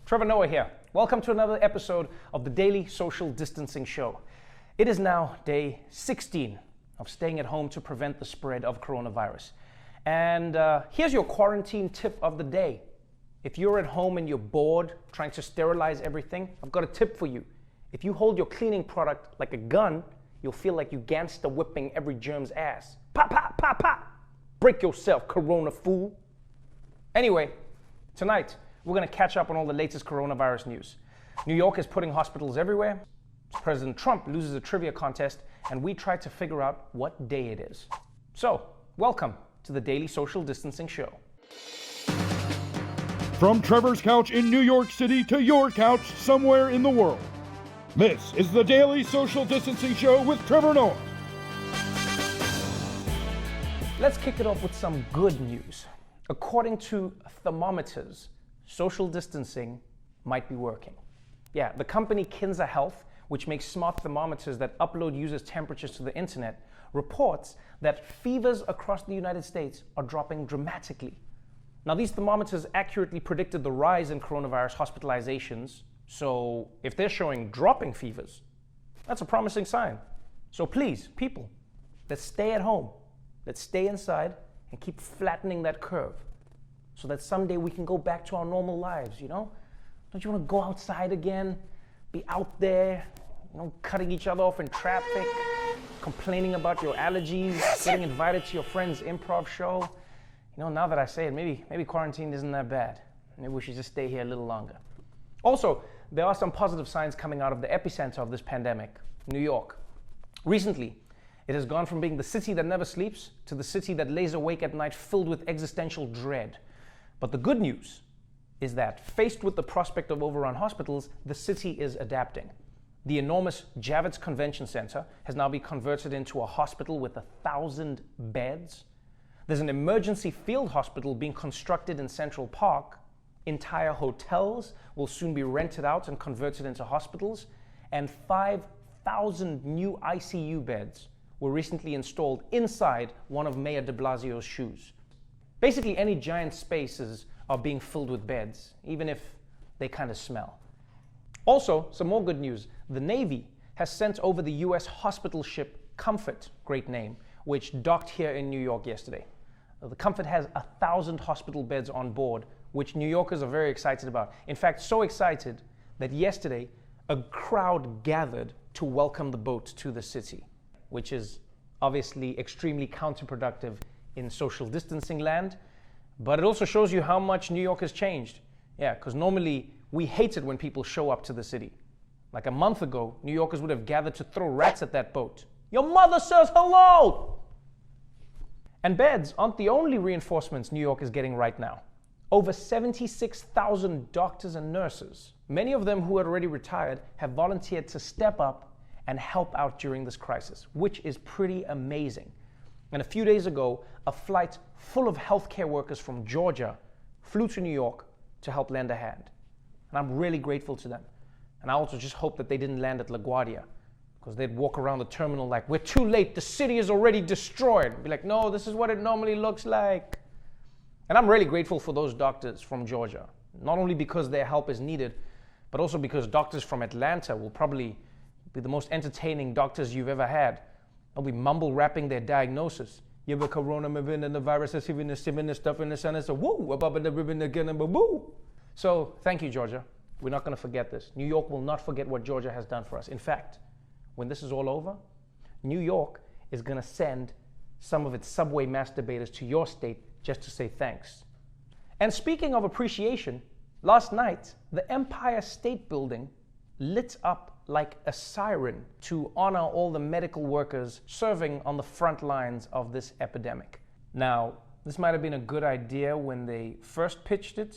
Trevor Noah here. Welcome to another episode of the Daily Social Distancing Show. It is now day 16 of staying at home to prevent the spread of coronavirus. And here's your quarantine tip of the day. If you're at home and you're bored trying to sterilize everything, I've got a tip for you. If you hold your cleaning product like a gun, you'll feel like you gangster whipping every germ's ass. Pop, pop, pop, pop. Break yourself, corona fool. Anyway, tonight, we're going to catch up on all the latest coronavirus news. New York is putting hospitals everywhere. President Trump loses a trivia contest, and we try to figure out what day it is. So, welcome to the Daily Social Distancing Show. From Trevor's couch in New York City to your couch somewhere in the world, this is the Daily Social Distancing Show with Trevor Noah. Let's kick it off with some good news. According to thermometers, social distancing might be working. Yeah, the company Kinza Health, which makes smart thermometers that upload users' temperatures to the internet, reports that fevers across the United States are dropping dramatically. Now, these thermometers accurately predicted the rise in coronavirus hospitalizations, so if they're showing dropping fevers, that's a promising sign. So please, people, let's stay at home, let's stay inside, and keep flattening that curve, so that someday we can go back to our normal lives, you know? Don't you want to go outside again, be out there, you know, cutting each other off in traffic, complaining about your allergies, getting invited to your friend's improv show? You know, now that I say it, maybe quarantine isn't that bad. Maybe we should just stay here a little longer. Also, there are some positive signs coming out of the epicenter of this pandemic, New York. Recently, it has gone from being the city that never sleeps to the city that lays awake at night filled with existential dread. But the good news is that, faced with the prospect of overrun hospitals, the city is adapting. The enormous Javits Convention Center has now been converted into a hospital with 1,000 beds. There's an emergency field hospital being constructed in Central Park. Entire hotels will soon be rented out and converted into hospitals. And 5,000 new ICU beds were recently installed inside one of Mayor de Blasio's shoes. Basically, any giant spaces are being filled with beds, even if they kind of smell. Also, some more good news. The Navy has sent over the US hospital ship Comfort, great name, which docked here in New York yesterday. The Comfort has 1,000 hospital beds on board, which New Yorkers are very excited about. In fact, so excited that yesterday a crowd gathered to welcome the boat to the city, which is obviously extremely counterproductive in social distancing land, but it also shows you how much New York has changed. Yeah, because normally we hate it when people show up to the city. Like a month ago, New Yorkers would have gathered to throw rats at that boat. Your mother says hello! And beds aren't the only reinforcements New York is getting right now. Over 76,000 doctors and nurses, many of them who had already retired, have volunteered to step up and help out during this crisis, which is pretty amazing. And a few days ago, a flight full of healthcare workers from Georgia flew to New York to help lend a hand. And I'm really grateful to them. And I also just hope that they didn't land at LaGuardia, because they'd walk around the terminal like, we're too late, the city is already destroyed. Be like, no, this is what it normally looks like. And I'm really grateful for those doctors from Georgia, not only because their help is needed, but also because doctors from Atlanta will probably be the most entertaining doctors you've ever had. They'll be mumble rapping their diagnosis. You have a corona, and the virus is even the stuff in the sun. It's a woo, above the ribbon again, and boo. So thank you, Georgia. We're not going to forget this. New York will not forget what Georgia has done for us. In fact, when this is all over, New York is going to send some of its subway masturbators to your state just to say thanks. And speaking of appreciation, last night, the Empire State Building lit up like a siren to honor all the medical workers serving on the front lines of this epidemic. Now, this might have been a good idea when they first pitched it,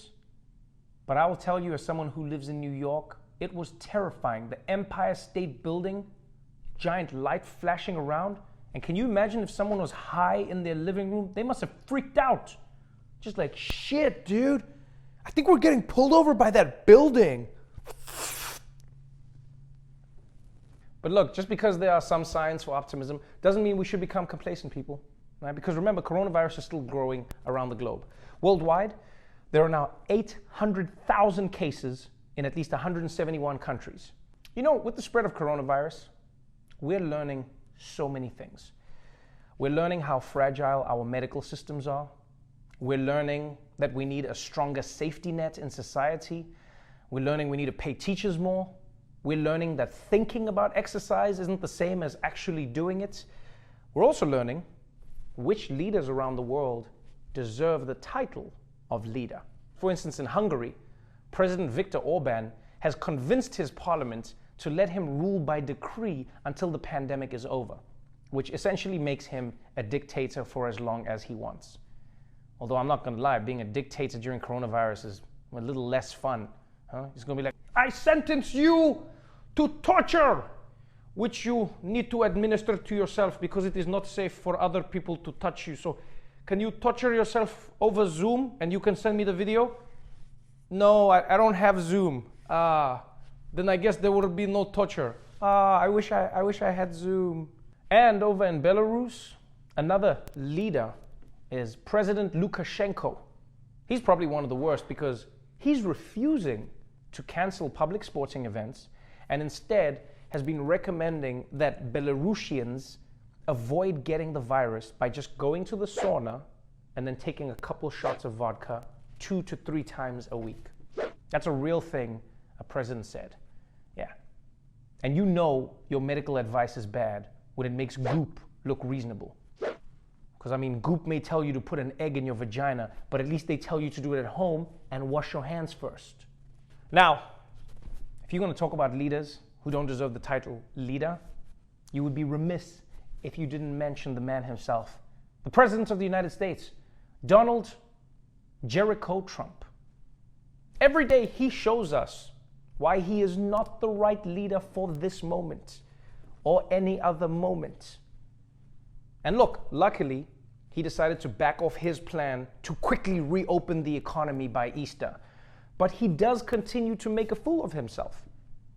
but I will tell you, as someone who lives in New York, it was terrifying. The Empire State Building, giant light flashing around. And can you imagine if someone was high in their living room? They must have freaked out. Just like, shit, dude, I think we're getting pulled over by that building. But look, just because there are some signs for optimism doesn't mean we should become complacent, people. Right? Because remember, coronavirus is still growing around the globe. Worldwide, There are now 800,000 cases in at least 171 countries. You know, with the spread of coronavirus, we're learning so many things. We're learning how fragile our medical systems are. We're learning that we need a stronger safety net in society. We're learning we need to pay teachers more. We're learning that thinking about exercise isn't the same as actually doing it. We're also learning which leaders around the world deserve the title of leader. For instance, in Hungary, President Viktor Orban has convinced his parliament to let him rule by decree until the pandemic is over, which essentially makes him a dictator for as long as he wants. Although I'm not gonna lie, being a dictator during coronavirus is a little less fun. He's gonna be like, I sentence you to torture, which you need to administer to yourself because it is not safe for other people to touch you. So can you torture yourself over Zoom and you can send me the video? No, I don't have Zoom. Then I guess there will be no torture. I wish I had Zoom. And over in Belarus, another leader is President Lukashenko. He's probably one of the worst because he's refusing to cancel public sporting events and instead has been recommending that Belarusians avoid getting the virus by just going to the sauna and then taking a couple shots of vodka 2 to 3 times a week. That's a real thing a president said. Yeah. And you know your medical advice is bad when it makes Goop look reasonable. Because I mean, Goop may tell you to put an egg in your vagina, but at least they tell you to do it at home and wash your hands first. Now, if you're going to talk about leaders who don't deserve the title leader, you would be remiss if you didn't mention the man himself, the President of the United States, Donald Jericho Trump. Every day he shows us why he is not the right leader for this moment or any other moment. And look, luckily, he decided to back off his plan to quickly reopen the economy by Easter. But he does continue to make a fool of himself.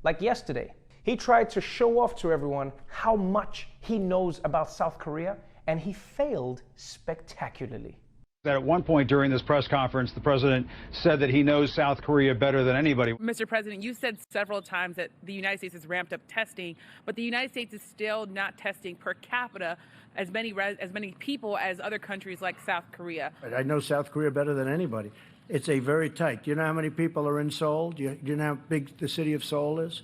Like yesterday, he tried to show off to everyone how much he knows about South Korea, and he failed spectacularly. That at one point during this press conference, the president said that he knows South Korea better than anybody. Mr. President, you said several times that the United States has ramped up testing, but the United States is still not testing per capita as many people as other countries like South Korea. I know South Korea better than anybody. It's a very tight. Do you know how many people are in Seoul? Do you know how big the city of Seoul is?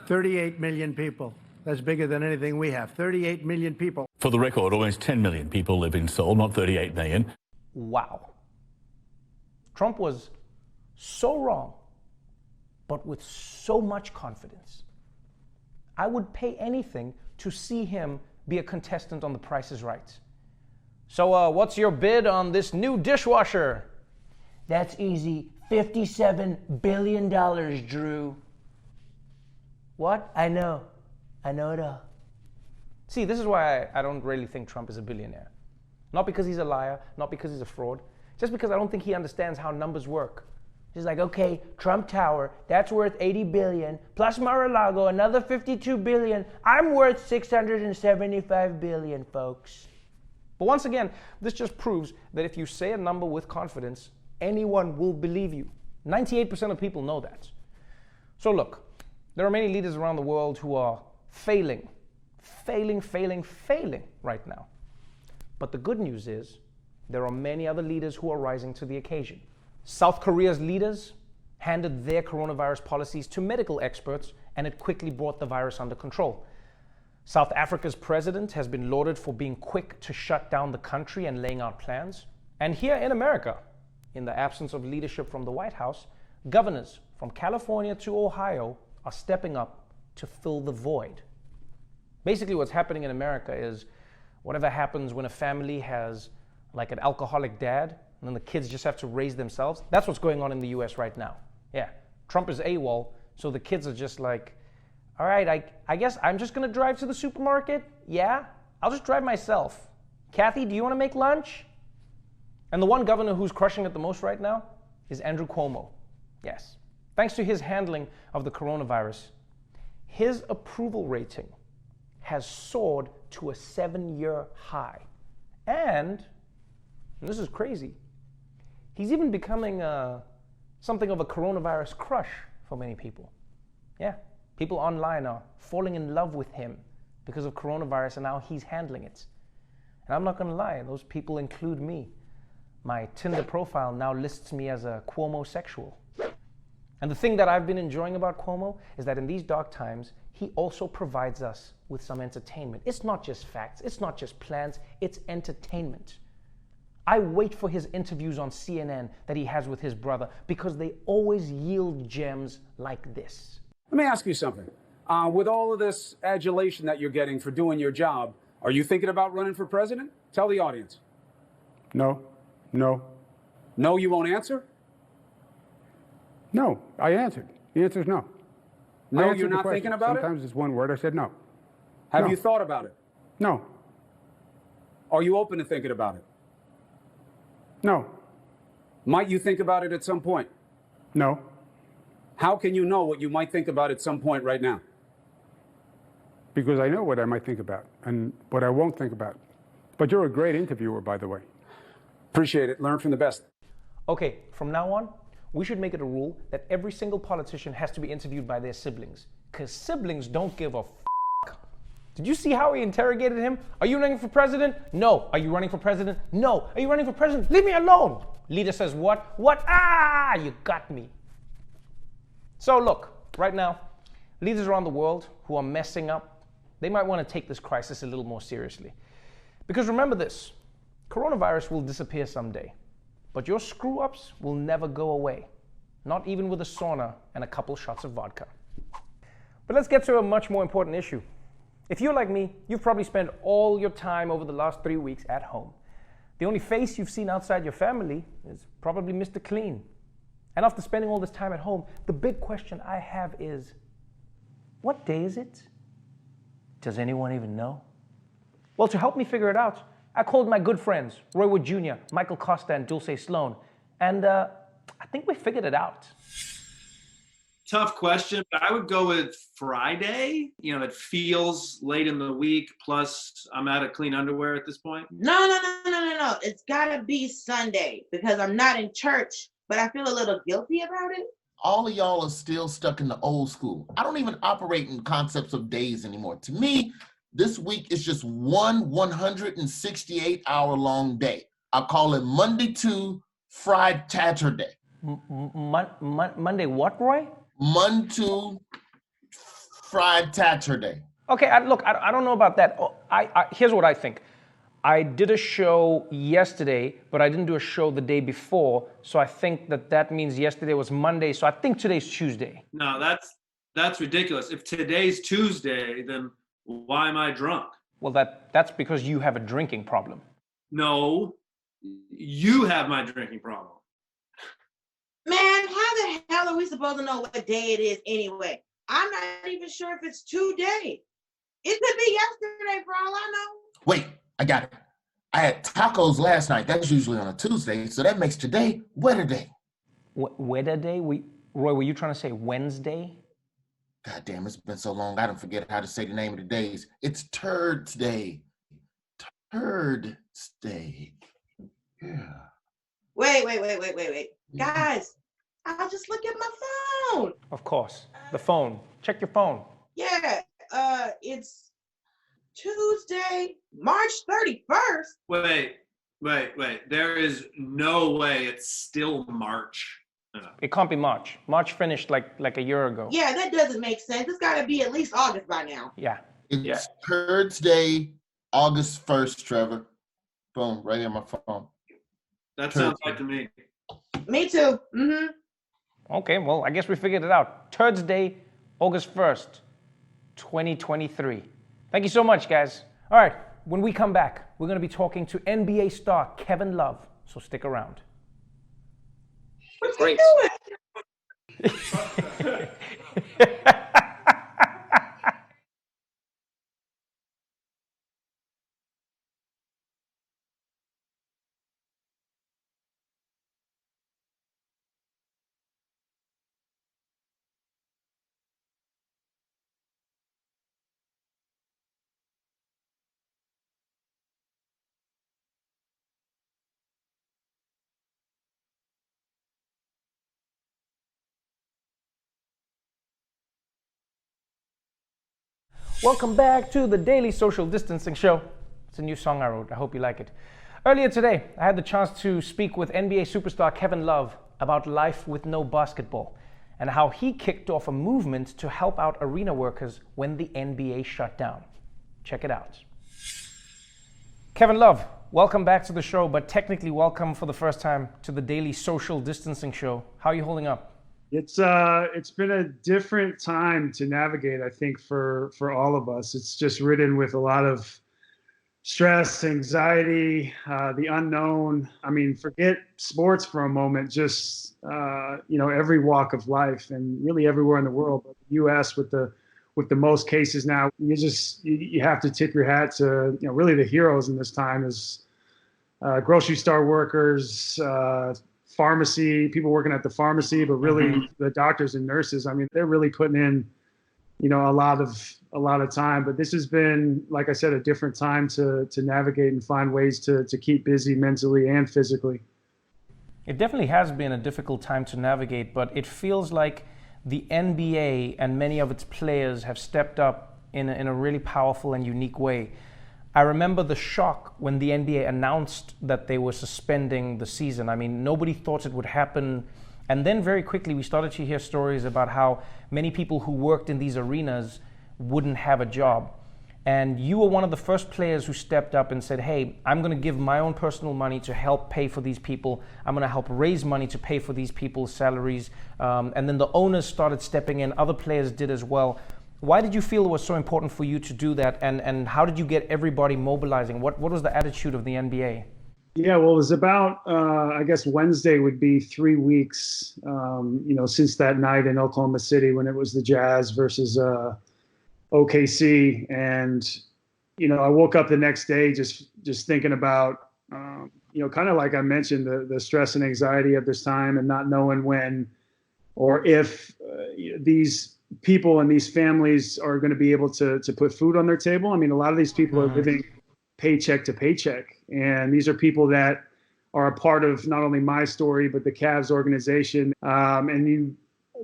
38 million people. That's bigger than anything we have. 38 million people. For the record, almost 10 million people live in Seoul, not 38 million. Wow. Trump was so wrong, but with so much confidence. I would pay anything to see him be a contestant on The Price is Right. So what's your bid on this new dishwasher? That's easy. $57 billion, Drew. What? I know it all. See, this is why I don't really think Trump is a billionaire. Not because he's a liar, not because he's a fraud, just because I don't think he understands how numbers work. He's like, okay, Trump Tower, that's worth 80 billion, plus Mar-a-Lago, another 52 billion. I'm worth 675 billion, folks. But once again, this just proves that if you say a number with confidence, anyone will believe you. 98% of people know that. So look, there are many leaders around the world who are failing right now. But the good news is there are many other leaders who are rising to the occasion. South Korea's leaders handed their coronavirus policies to medical experts, and it quickly brought the virus under control. South Africa's president has been lauded for being quick to shut down the country and laying out plans. And here in America, in the absence of leadership from the White House, governors from California to Ohio are stepping up to fill the void. Basically, what's happening in America is whatever happens when a family has like an alcoholic dad and then the kids just have to raise themselves. That's what's going on in the US right now. Yeah, Trump is AWOL, so the kids are just like, all right, I guess I'm just gonna drive to the supermarket. Yeah, I'll just drive myself. Kathy, do you wanna make lunch? And the one governor who's crushing it the most right now is Andrew Cuomo. Yes, thanks to his handling of the coronavirus, his approval rating has soared to a 7-year high. And this is crazy, He's even becoming something of a coronavirus crush for many people. Yeah, people online are falling in love with him because of coronavirus and how he's handling it. And I'm not gonna lie, those people include me. My Tinder profile now lists me as a Cuomo-sexual. And the thing that I've been enjoying about Cuomo is that in these dark times, he also provides us with some entertainment. It's not just facts, it's not just plans, it's entertainment. I wait for his interviews on CNN that he has with his brother because they always yield gems like this. Let me ask you something. With all of this adulation that you're getting for doing your job, are you thinking about running for president? Tell the audience. No. No. No, you won't answer? No. I answered. The answer is no. No, you're not thinking about it? Sometimes it's one word. I said no. Have you thought about it? No. Are you open to thinking about it? No. Might you think about it at some point? No. How can you know what you might think about at some point right now? Because I know what I might think about and what I won't think about. But you're a great interviewer, by the way. Appreciate it. Learn from the best. Okay, from now on, we should make it a rule that every single politician has to be interviewed by their siblings. Because siblings don't give a f***. Did you see how he interrogated him? Are you running for president? No. Are you running for president? No. Are you running for president? Leave me alone. Leader says what? What? Ah, you got me. So look, right now, leaders around the world who are messing up, they might want to take this crisis a little more seriously. Because remember this, coronavirus will disappear someday, but your screw-ups will never go away, not even with a sauna and a couple shots of vodka. But let's get to a much more important issue. If you're like me, you've probably spent all your time over the last 3 weeks at home. The only face you've seen outside your family is probably Mr. Clean. And after spending all this time at home, the big question I have is, what day is it? Does anyone even know? Well, to help me figure it out, I called my good friends, Roy Wood Jr., Michael Costa, and Dulce Sloan. And I think we figured it out. Tough question, but I would go with Friday. You know, it feels late in the week, plus I'm out of clean underwear at this point. No. It's gotta be Sunday because I'm not in church, but I feel a little guilty about it. All of y'all are still stuck in the old school. I don't even operate in concepts of days anymore. To me, this week is just one 168-hour-long day. I call it Monday to Friday Saturday. Monday what, Roy? Monday to Friday Saturday. Okay, I don't know about that. Here's what I think. I did a show yesterday, but I didn't do a show the day before, so I think that means yesterday was Monday, so I think today's Tuesday. No, that's ridiculous. If today's Tuesday, then why am I drunk? Well, that's because you have a drinking problem. No, you have my drinking problem. Man, how the hell are we supposed to know what day it is anyway? I'm not even sure if it's today. It could be yesterday for all I know. Wait, I got it. I had tacos last night. That's usually on a Tuesday, so that makes today weather day. Weather day? Roy, were you trying to say Wednesday? God damn, it's been so long, I don't forget how to say the name of the days. It's Turds Day. Turds Day. Yeah. Wait. Guys, I'll just look at my phone. Of course. The phone. Check your phone. Yeah, it's Tuesday, March 31st. Wait. There is no way it's still March. It can't be March. March finished like a year ago. Yeah, that doesn't make sense. It's got to be at least August by now. Yeah. It's Turds Day, August 1st, Trevor. Boom, right in my phone. That sounds right to me. Me too. Mm-hmm. Okay, well, I guess we figured it out. Turds Day, August 1st, 2023. Thank you so much, guys. All right, when we come back, we're going to be talking to NBA star Kevin Love, so stick around. What's he doing? Welcome back to the Daily Social Distancing Show. It's a new song I wrote. I hope you like it. Earlier today, I had the chance to speak with NBA superstar Kevin Love about life with no basketball and how he kicked off a movement to help out arena workers when the NBA shut down. Check it out. Kevin Love, welcome back to the show, but technically welcome for the first time to the Daily Social Distancing Show. How are you holding up? It's been a different time to navigate, I think, for all of us. It's just ridden with a lot of stress, anxiety, the unknown. I mean, forget sports for a moment, just every walk of life and really everywhere in the world. But the US with the most cases now, you have to tip your hat to really the heroes in this time is grocery store workers, pharmacy, people working at the pharmacy, but really the doctors and nurses. I mean, they're really putting in, a lot of time. But this has been, like I said, a different time to navigate and find ways to keep busy mentally and physically. It definitely has been a difficult time to navigate, but it feels like the NBA and many of its players have stepped up in a really powerful and unique way. I remember the shock when the NBA announced that they were suspending the season. I mean, nobody thought it would happen. And then very quickly, we started to hear stories about how many people who worked in these arenas wouldn't have a job. And you were one of the first players who stepped up and said, hey, I'm going to give my own personal money to help pay for these people. I'm going to help raise money to pay for these people's salaries. And then the owners started stepping in. Other players did as well. Why did you feel it was so important for you to do that? And how did you get everybody mobilizing? What was the attitude of the NBA? Yeah, well, it was about, I guess Wednesday would be 3 weeks, since that night in Oklahoma City when it was the Jazz versus OKC. And, I woke up the next day just thinking about, kind of like I mentioned, the stress and anxiety of this time and not knowing when or if these people and these families are going to be able to put food on their table. I mean, a lot of these people are living paycheck to paycheck. And these are people that are a part of not only my story, but the Cavs organization. And you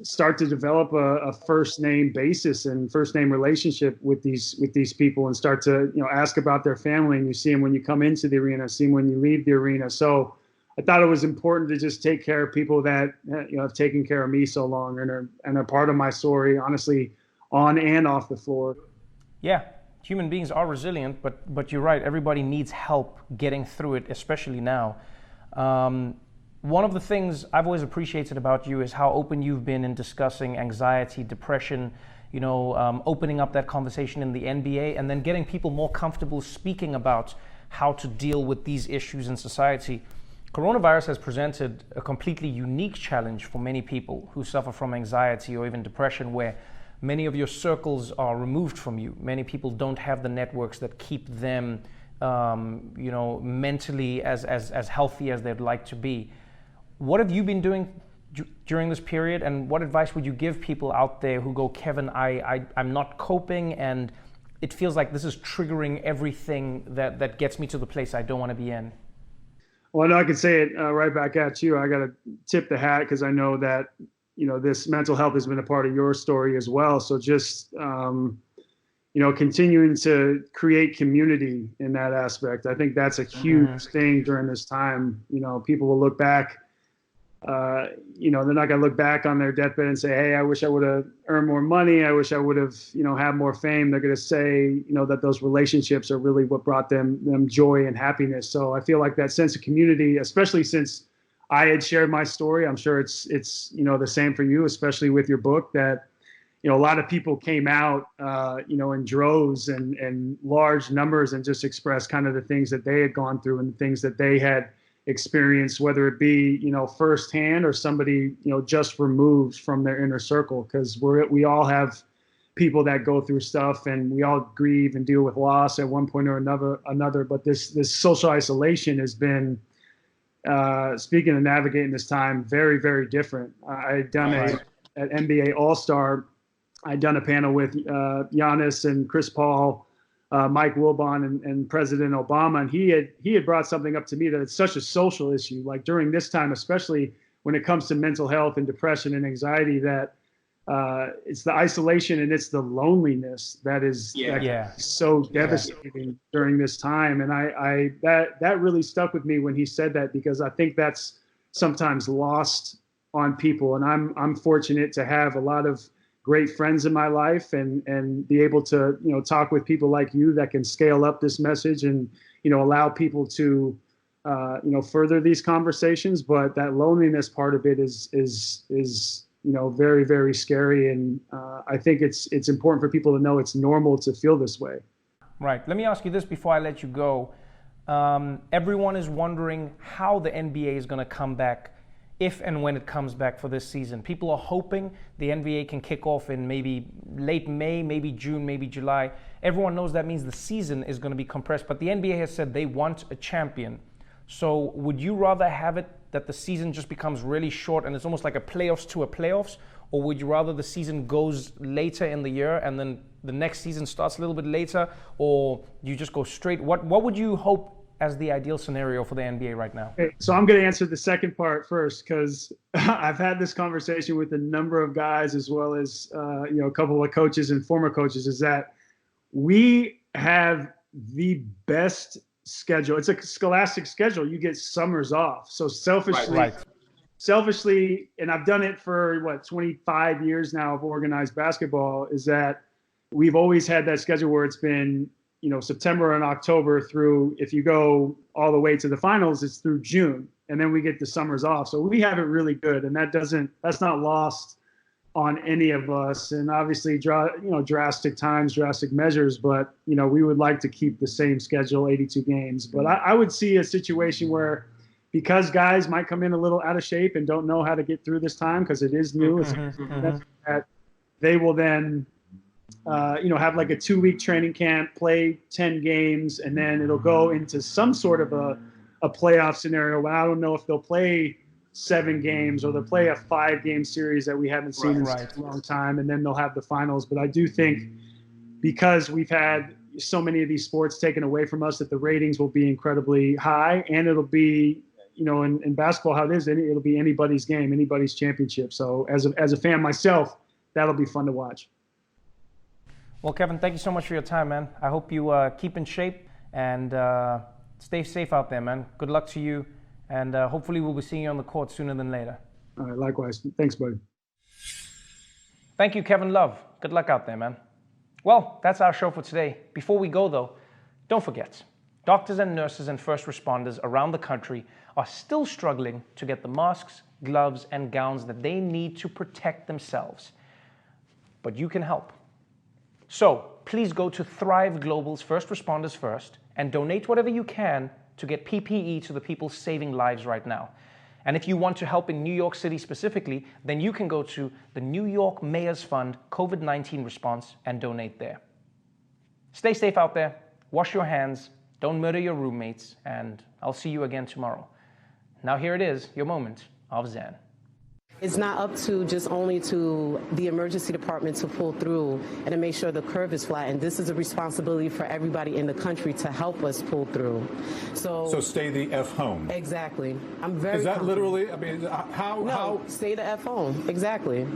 start to develop a first name basis and first name relationship with these people and start to, ask about their family. And you see them when you come into the arena, see them when you leave the arena. So I thought it was important to just take care of people that have taken care of me so long and are part of my story, honestly, on and off the floor. Yeah, human beings are resilient, but you're right. Everybody needs help getting through it, especially now. One of the things I've always appreciated about you is how open you've been in discussing anxiety, depression, opening up that conversation in the NBA and then getting people more comfortable speaking about how to deal with these issues in society. Coronavirus has presented a completely unique challenge for many people who suffer from anxiety or even depression, where many of your circles are removed from you. Many people don't have the networks that keep them, mentally as healthy as they'd like to be. What have you been doing during this period, and what advice would you give people out there who go, Kevin, I'm not coping, and it feels like this is triggering everything that gets me to the place I don't want to be in? Well, no, I can say it right back at you. I got to tip the hat because I know that, this mental health has been a part of your story as well. So just, continuing to create community in that aspect. I think that's a huge thing during this time. People will look back, they're not going to look back on their deathbed and say, hey, I wish I would have earned more money. I wish I would have, had more fame. They're going to say, that those relationships are really what brought them joy and happiness. So I feel like that sense of community, especially since I had shared my story, I'm sure it's the same for you, especially with your book, that, a lot of people came out, in droves and large numbers and just expressed kind of the things that they had gone through and the things that they had experience, whether it be, firsthand or somebody, just removed from their inner circle. Because we all have people that go through stuff and we all grieve and deal with loss at one point or another. But this social isolation has been, speaking of navigating this time, very, very different. I had done at NBA All-Star, I'd done a panel with Giannis and Chris Paul, Mike Wilbon and President Obama, and he had brought something up to me that it's such a social issue, like during this time, especially when it comes to mental health and depression and anxiety, that it's the isolation and it's the loneliness that is so devastating during this time. And that really stuck with me when he said that, because I think that's sometimes lost on people. And I'm fortunate to have a lot of great friends in my life and be able to, talk with people like you that can scale up this message and, allow people to, further these conversations. But that loneliness part of it is very, very scary. And I think it's important for people to know it's normal to feel this way. Right. Let me ask you this before I let you go. Everyone is wondering how the NBA is going to come back, if and when it comes back for this season. People are hoping the NBA can kick off in maybe late May, maybe June, maybe July. Everyone knows that means the season is going to be compressed, but the NBA has said they want a champion. So would you rather have it that the season just becomes really short and it's almost like a playoffs to a playoffs, or would you rather the season goes later in the year and then the next season starts a little bit later, or you just go straight? What would you hope as the ideal scenario for the NBA right now? Okay, so I'm going to answer the second part first, because I've had this conversation with a number of guys, as well as a couple of coaches and former coaches, is that we have the best schedule. It's a scholastic schedule. You get summers off. So selfishly, and I've done it for 25 years now of organized basketball, is that we've always had that schedule where it's been September and October through, if you go all the way to the finals, it's through June, and then we get the summers off. So we have it really good, and that's not lost on any of us. And obviously, drastic times, drastic measures, but we would like to keep the same schedule, 82 games. But I would see a situation where, because guys might come in a little out of shape and don't know how to get through this time because it is new, that they will then have like a 2-week training camp, play 10 games, and then it'll go into some sort of a playoff scenario. Well, I don't know if they'll play 7 games or they'll play a 5-game series that we haven't seen in a long time, and then they'll have the finals. But I do think, because we've had so many of these sports taken away from us, that the ratings will be incredibly high, and it'll be, in basketball, how it is, it'll be anybody's game, anybody's championship. So as a fan myself, that'll be fun to watch. Well, Kevin, thank you so much for your time, man. I hope you keep in shape and stay safe out there, man. Good luck to you, and hopefully we'll be seeing you on the court sooner than later. All right, likewise. Thanks, buddy. Thank you, Kevin Love. Good luck out there, man. Well, that's our show for today. Before we go, though, don't forget, doctors and nurses and first responders around the country are still struggling to get the masks, gloves, and gowns that they need to protect themselves. But you can help. So please go to Thrive Global's First Responders First and donate whatever you can to get PPE to the people saving lives right now. And if you want to help in New York City specifically, then you can go to the New York Mayor's Fund COVID-19 response and donate there. Stay safe out there, wash your hands, don't murder your roommates, and I'll see you again tomorrow. Now here it is, your moment of Zen. It's not up to just only to the emergency department to pull through and to make sure the curve is flat. And this is a responsibility for everybody in the country to help us pull through. So stay the F home. Exactly. I'm very. Is that confident. literally? I mean, how? No, stay the F home. Exactly.